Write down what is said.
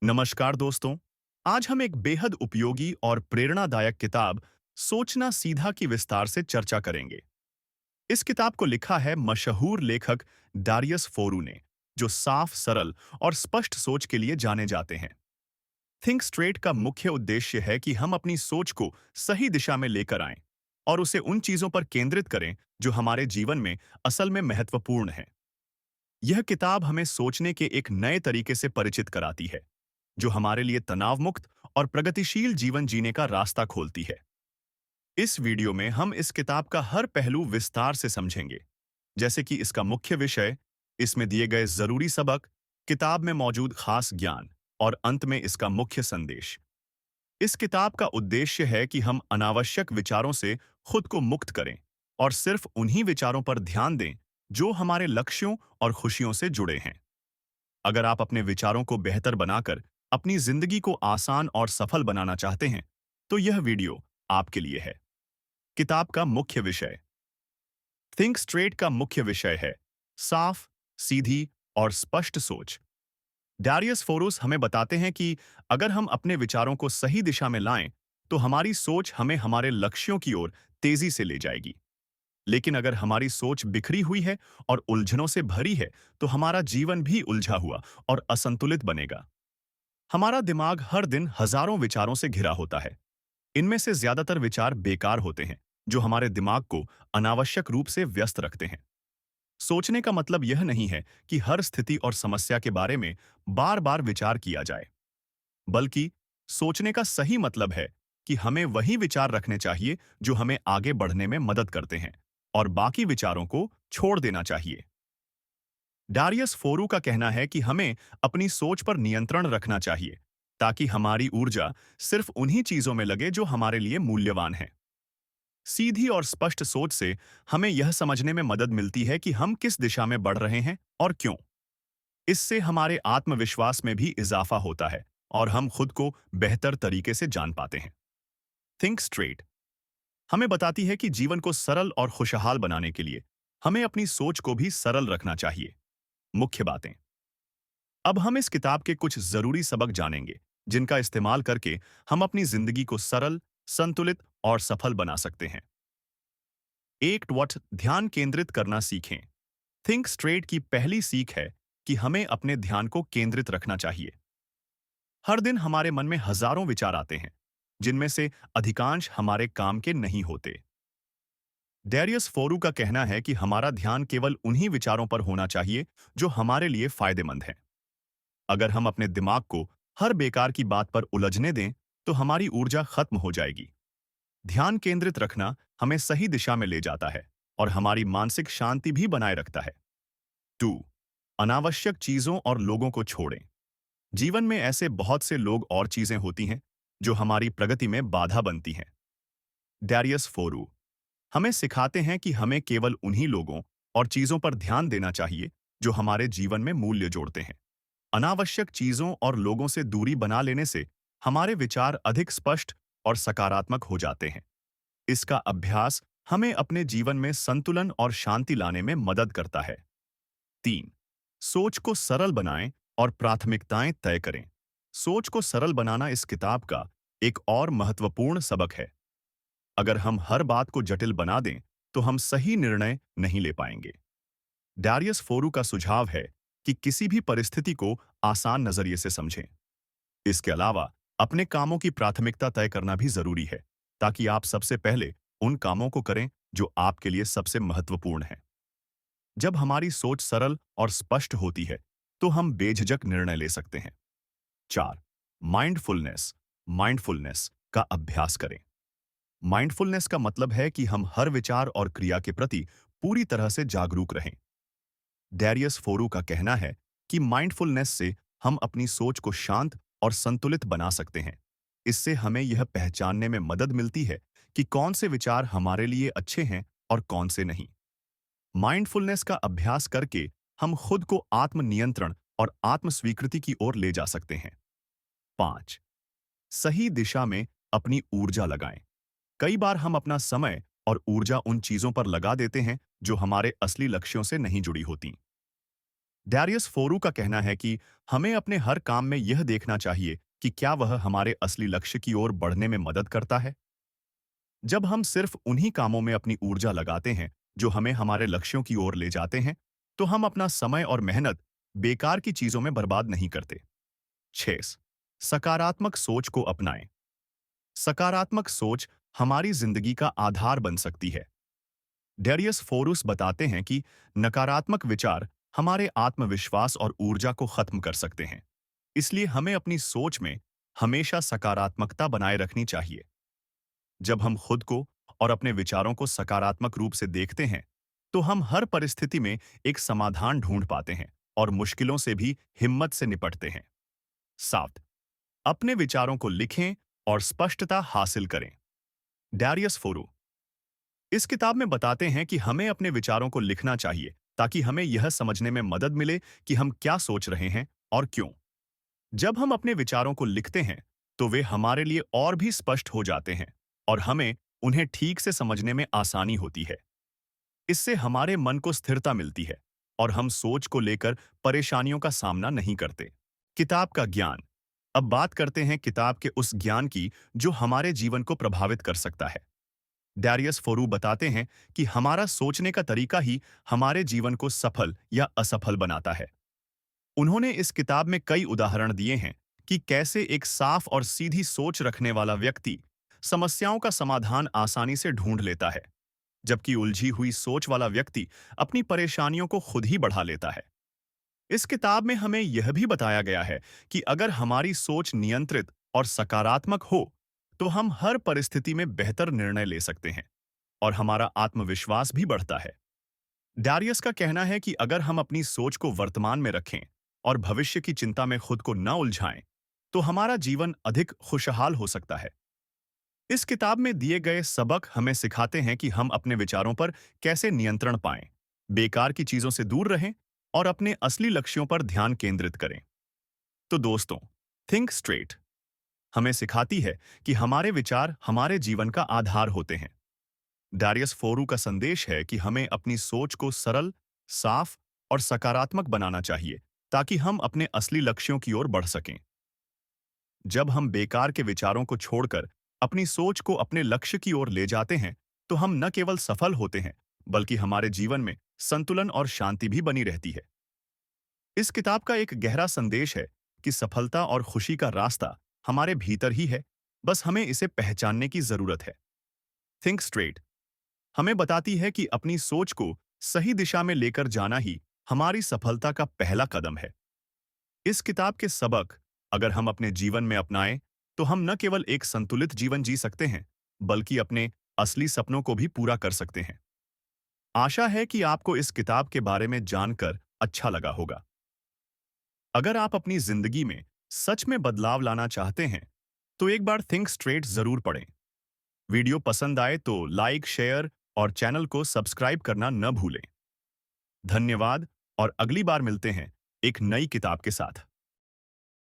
नमस्कार दोस्तों। आज हम एक बेहद उपयोगी और प्रेरणादायक किताब सोचना सीधा की विस्तार से चर्चा करेंगे। इस किताब को लिखा है मशहूर लेखक डारियस फोरू ने, जो साफ, सरल और स्पष्ट सोच के लिए जाने जाते हैं। थिंक स्ट्रेट का मुख्य उद्देश्य है कि हम अपनी सोच को सही दिशा में लेकर आएं और उसे उन चीजों पर केंद्रित करें जो हमारे जीवन में असल में महत्वपूर्ण हैं। यह किताब हमें सोचने के एक नए तरीके से परिचित कराती है, जो हमारे लिए तनाव मुक्त और प्रगतिशील जीवन जीने का रास्ता खोलती है। इस वीडियो में हम इस किताब का हर पहलू विस्तार से समझेंगे, जैसे कि इसका मुख्य विषय, इसमें दिए गए जरूरी सबक, किताब में मौजूद खास ज्ञान और अंत में इसका मुख्य संदेश। इस किताब का उद्देश्य है कि हम अनावश्यक विचारों से खुद को मुक्त करें और सिर्फ उन्हीं विचारों पर ध्यान दें जो हमारे लक्ष्यों और खुशियों से जुड़े हैं। अगर आप अपने विचारों को बेहतर बनाकर अपनी जिंदगी को आसान और सफल बनाना चाहते हैं, तो यह वीडियो आपके लिए है। किताब का मुख्य विषय। थिंक स्ट्रेट का मुख्य विषय है साफ, सीधी और स्पष्ट सोच। डारियस फोरूस हमें बताते हैं कि अगर हम अपने विचारों को सही दिशा में लाएं, तो हमारी सोच हमें हमारे लक्ष्यों की ओर तेजी से ले जाएगी। लेकिन अगर हमारी सोच बिखरी हुई है और उलझनों से भरी है, तो हमारा जीवन भी उलझा हुआ और असंतुलित बनेगा। हमारा दिमाग हर दिन हजारों विचारों से घिरा होता है। इनमें से ज्यादातर विचार बेकार होते हैं, जो हमारे दिमाग को अनावश्यक रूप से व्यस्त रखते हैं। सोचने का मतलब यह नहीं है कि हर स्थिति और समस्या के बारे में बार बार विचार किया जाए, बल्कि सोचने का सही मतलब है कि हमें वही विचार रखने चाहिए जो हमें आगे बढ़ने में मदद करते हैं, और बाकी विचारों को छोड़ देना चाहिए। डारियस फोरू का कहना है कि हमें अपनी सोच पर नियंत्रण रखना चाहिए, ताकि हमारी ऊर्जा सिर्फ उन्हीं चीजों में लगे जो हमारे लिए मूल्यवान हैं। सीधी और स्पष्ट सोच से हमें यह समझने में मदद मिलती है कि हम किस दिशा में बढ़ रहे हैं और क्यों। इससे हमारे आत्मविश्वास में भी इजाफा होता है और हम खुद को बेहतर तरीके से जान पाते हैं। थिंक स्ट्रेट हमें बताती है कि जीवन को सरल और खुशहाल बनाने के लिए हमें अपनी सोच को भी सरल रखना चाहिए। मुख्य बातें। अब हम इस किताब के कुछ जरूरी सबक जानेंगे, जिनका इस्तेमाल करके हम अपनी जिंदगी को सरल, संतुलित और सफल बना सकते हैं। एक वट ध्यान केंद्रित करना सीखें। थिंक स्ट्रेट की पहली सीख है कि हमें अपने ध्यान को केंद्रित रखना चाहिए। हर दिन हमारे मन में हजारों विचार आते हैं, जिनमें से अधिकांश हमारे काम के नहीं होते। डैरियस फोरू का कहना है कि हमारा ध्यान केवल उन्हीं विचारों पर होना चाहिए जो हमारे लिए फायदेमंद हैं। अगर हम अपने दिमाग को हर बेकार की बात पर उलझने दें, तो हमारी ऊर्जा खत्म हो जाएगी। ध्यान केंद्रित रखना हमें सही दिशा में ले जाता है और हमारी मानसिक शांति भी बनाए रखता है। 2. अनावश्यक चीजों और लोगों को छोड़ें। जीवन में ऐसे बहुत से लोग और चीजें होती हैं जो हमारी प्रगति में बाधा बनती हैं। डैरियस फोरू हमें सिखाते हैं कि हमें केवल उन्हीं लोगों और चीजों पर ध्यान देना चाहिए जो हमारे जीवन में मूल्य जोड़ते हैं। अनावश्यक चीजों और लोगों से दूरी बना लेने से हमारे विचार अधिक स्पष्ट और सकारात्मक हो जाते हैं। इसका अभ्यास हमें अपने जीवन में संतुलन और शांति लाने में मदद करता है। 3. सोच को सरल बनाएं और प्राथमिकताएं तय करें। सोच को सरल बनाना इस किताब का एक और महत्वपूर्ण सबक है। अगर हम हर बात को जटिल बना दें, तो हम सही निर्णय नहीं ले पाएंगे। डारियस फोरू का सुझाव है कि किसी भी परिस्थिति को आसान नजरिए से समझें। इसके अलावा अपने कामों की प्राथमिकता तय करना भी जरूरी है, ताकि आप सबसे पहले उन कामों को करें जो आपके लिए सबसे महत्वपूर्ण हैं। जब हमारी सोच सरल और स्पष्ट होती है, तो हम बेझिझक निर्णय ले सकते हैं। 4. माइंडफुलनेस माइंडफुलनेस का अभ्यास करें। माइंडफुलनेस का मतलब है कि हम हर विचार और क्रिया के प्रति पूरी तरह से जागरूक रहें। डैरियस फोरू का कहना है कि माइंडफुलनेस से हम अपनी सोच को शांत और संतुलित बना सकते हैं। इससे हमें यह पहचानने में मदद मिलती है कि कौन से विचार हमारे लिए अच्छे हैं और कौन से नहीं। माइंडफुलनेस का अभ्यास करके हम खुद को आत्मनियंत्रण और आत्मस्वीकृति की ओर ले जा सकते हैं। 5. सही दिशा में अपनी ऊर्जा लगाएं। कई बार हम अपना समय और ऊर्जा उन चीजों पर लगा देते हैं जो हमारे असली लक्ष्यों से नहीं जुड़ी होती। डैरियस फोरू का कहना है कि हमें अपने हर काम में यह देखना चाहिए कि क्या वह हमारे असली लक्ष्य की ओर बढ़ने में मदद करता है। जब हम सिर्फ उन्हीं कामों में अपनी ऊर्जा लगाते हैं जो हमें हमारे लक्ष्यों की ओर ले जाते हैं, तो हम अपना समय और मेहनत बेकार की चीजों में बर्बाद नहीं करते। 6 सकारात्मक सोच को अपनाएं। सकारात्मक सोच हमारी जिंदगी का आधार बन सकती है। डेरियस फोरूस बताते हैं कि नकारात्मक विचार हमारे आत्मविश्वास और ऊर्जा को खत्म कर सकते हैं। इसलिए हमें अपनी सोच में हमेशा सकारात्मकता बनाए रखनी चाहिए। जब हम खुद को और अपने विचारों को सकारात्मक रूप से देखते हैं, तो हम हर परिस्थिति में एक समाधान ढूंढ पाते हैं और मुश्किलों से भी हिम्मत से निपटते हैं। 7 अपने विचारों को लिखें और स्पष्टता हासिल करें। डैरियस फोरू इस किताब में बताते हैं कि हमें अपने विचारों को लिखना चाहिए ताकि हमें यह समझने में मदद मिले कि हम क्या सोच रहे हैं और क्यों। जब हम अपने विचारों को लिखते हैं, तो वे हमारे लिए और भी स्पष्ट हो जाते हैं और हमें उन्हें ठीक से समझने में आसानी होती है। इससे हमारे मन को स्थिरता मिलती है और हम सोच को लेकर परेशानियों का सामना नहीं करते। किताब का ज्ञान। अब बात करते हैं किताब के उस ज्ञान की जो हमारे जीवन को प्रभावित कर सकता है। डैरियस फोरू बताते हैं कि हमारा सोचने का तरीका ही हमारे जीवन को सफल या असफल बनाता है। उन्होंने इस किताब में कई उदाहरण दिए हैं कि कैसे एक साफ और सीधी सोच रखने वाला व्यक्ति समस्याओं का समाधान आसानी से ढूंढ लेता है, जबकि उलझी हुई सोच वाला व्यक्ति अपनी परेशानियों को खुद ही बढ़ा लेता है। इस किताब में हमें यह भी बताया गया है कि अगर हमारी सोच नियंत्रित और सकारात्मक हो, तो हम हर परिस्थिति में बेहतर निर्णय ले सकते हैं और हमारा आत्मविश्वास भी बढ़ता है। डारियस का कहना है कि अगर हम अपनी सोच को वर्तमान में रखें और भविष्य की चिंता में खुद को न उलझाएं, तो हमारा जीवन अधिक खुशहाल हो सकता है। इस किताब में दिए गए सबक हमें सिखाते हैं कि हम अपने विचारों पर कैसे नियंत्रण पाएं, बेकार की चीजों से दूर रहें और अपने असली लक्ष्यों पर ध्यान केंद्रित करें। तो दोस्तों, थिंक स्ट्रेट हमें सिखाती है कि हमारे विचार हमारे जीवन का आधार होते हैं। डारियस फोरू का संदेश है कि हमें अपनी सोच को सरल, साफ और सकारात्मक बनाना चाहिए ताकि हम अपने असली लक्ष्यों की ओर बढ़ सकें। जब हम बेकार के विचारों को छोड़कर अपनी सोच को अपने लक्ष्य की ओर ले जाते हैं, तो हम न केवल सफल होते हैं, बल्कि हमारे जीवन में संतुलन और शांति भी बनी रहती है। इस किताब का एक गहरा संदेश है कि सफलता और खुशी का रास्ता हमारे भीतर ही है, बस हमें इसे पहचानने की जरूरत है। थिंक स्ट्रेट हमें बताती है कि अपनी सोच को सही दिशा में लेकर जाना ही हमारी सफलता का पहला कदम है। इस किताब के सबक अगर हम अपने जीवन में अपनाएं, तो हम न केवल एक संतुलित जीवन जी सकते हैं, बल्कि अपने असली सपनों को भी पूरा कर सकते हैं। आशा है कि आपको इस किताब के बारे में जानकर अच्छा लगा होगा। अगर आप अपनी जिंदगी में सच में बदलाव लाना चाहते हैं, तो एक बार थिंक स्ट्रेट जरूर पढ़ें। वीडियो पसंद आए तो लाइक, शेयर और चैनल को सब्सक्राइब करना न भूलें। धन्यवाद और अगली बार मिलते हैं एक नई किताब के साथ।